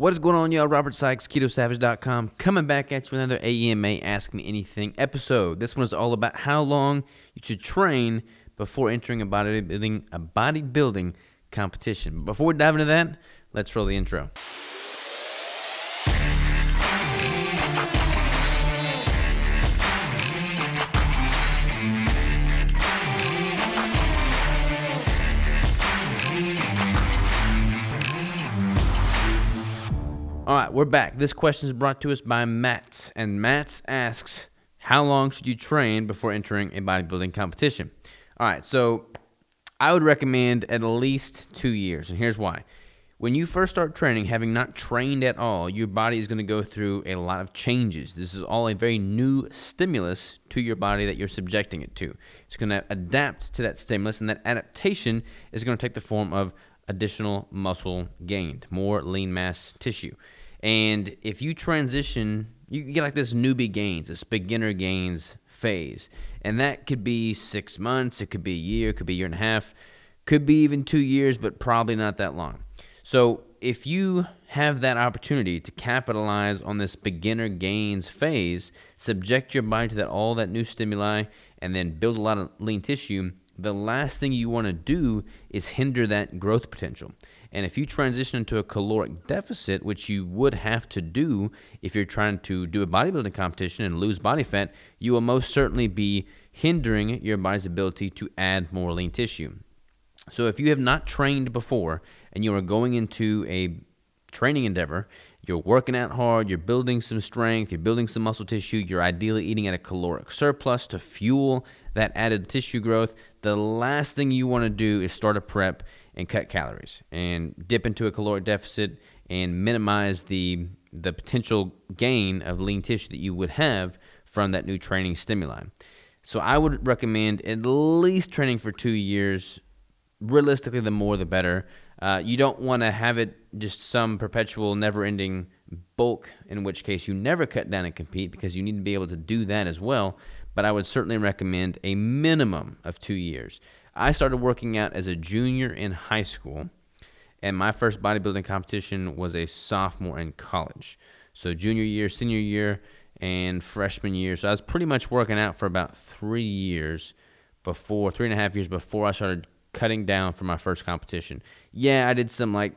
What is going on, y'all? Robert Sykes, KetoSavage.com, coming back at you with another AMA Ask Me Anything episode. This one is all about how long you should train before entering a bodybuilding competition. Before we dive into that, let's roll the intro. All right, we're back. This question is brought to us by Matt, and Matt asks, how long should you train before entering a bodybuilding competition? All right, so I would recommend at least 2 years, and here's why. When you first start training, having not trained at all, your body is going to go through a lot of changes. This is all a very new stimulus to your body that you're subjecting it to. It's going to adapt to that stimulus, and that adaptation is going to take the form of additional muscle gained, more lean mass tissue. And if you transition, you get like this newbie gains, this beginner gains phase. And that could be 6 months, it could be a year, it could be a year and a half, could be even 2 years, but probably not that long. So if you have that opportunity to capitalize on this beginner gains phase, subject your body to all that new stimuli, and then build a lot of lean tissue, the last thing you want to do is hinder that growth potential. And if you transition into a caloric deficit, which you would have to do if you're trying to do a bodybuilding competition and lose body fat, you will most certainly be hindering your body's ability to add more lean tissue. So if you have not trained before and you are going into a training endeavor, you're working out hard, you're building some strength, you're building some muscle tissue, you're ideally eating at a caloric surplus to fuel that added tissue growth, the last thing you want to do is start a prep and cut calories and dip into a caloric deficit and minimize the potential gain of lean tissue that you would have from that new training stimuli. So I would recommend at least training for 2 years. Realistically, the more the better. You don't want to have it just some perpetual, never-ending bulk, in which case you never cut down and compete, because you need to be able to do that as well. But I would certainly recommend a minimum of 2 years. I started working out as a junior in high school, and my first bodybuilding competition was a sophomore in college. So junior year, senior year, and freshman year. So I was pretty much working out for about 3 years before, 3.5 years before I started cutting down for my first competition. Yeah, I did some I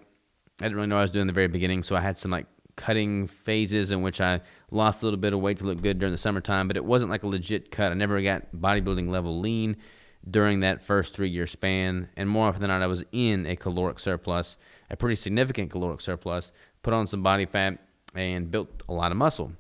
didn't really know what I was doing in the very beginning, so I had some cutting phases in which I lost a little bit of weight to look good during the summertime, but it wasn't like a legit cut. I never got bodybuilding level lean during that first 3-year span, and more often than not, I was in a caloric surplus, a pretty significant caloric surplus, put on some body fat, and built a lot of muscle.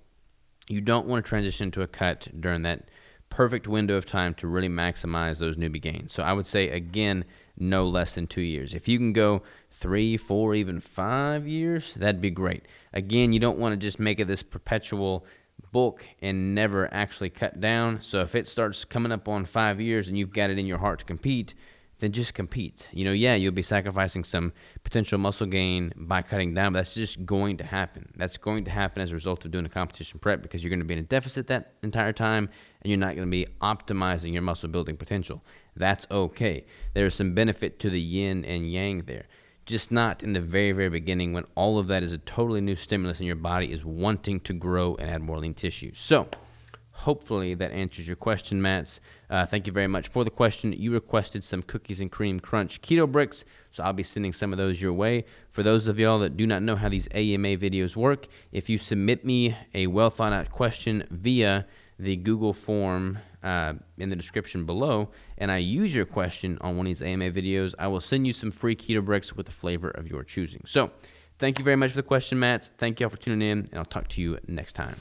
You don't want to transition to a cut during that perfect window of time to really maximize those newbie gains. So I would say, again, no less than 2 years. If you can go 3, 4, even 5 years, that'd be great. Again, you don't want to just make it this perpetual bulk and never actually cut down. So if it starts coming up on 5 years and you've got it in your heart to compete, then just compete. You'll be sacrificing some potential muscle gain by cutting down, but that's just going to happen. That's going to happen as a result of doing a competition prep, because you're going to be in a deficit that entire time and you're not going to be optimizing your muscle building potential. That's okay. There's some benefit to the yin and yang there, just not in the very, very beginning when all of that is a totally new stimulus and your body is wanting to grow and add more lean tissue. So hopefully that answers your question, Matt. Thank you very much for the question. You requested some cookies and cream crunch keto bricks, so I'll be sending some of those your way. For those of y'all that do not know how these AMA videos work, if you submit me a well thought out question via the Google form in the description below, and I use your question on one of these AMA videos, I will send you some free keto bricks with the flavor of your choosing. So thank you very much for the question, Matt. Thank you all for tuning in, and I'll talk to you next time.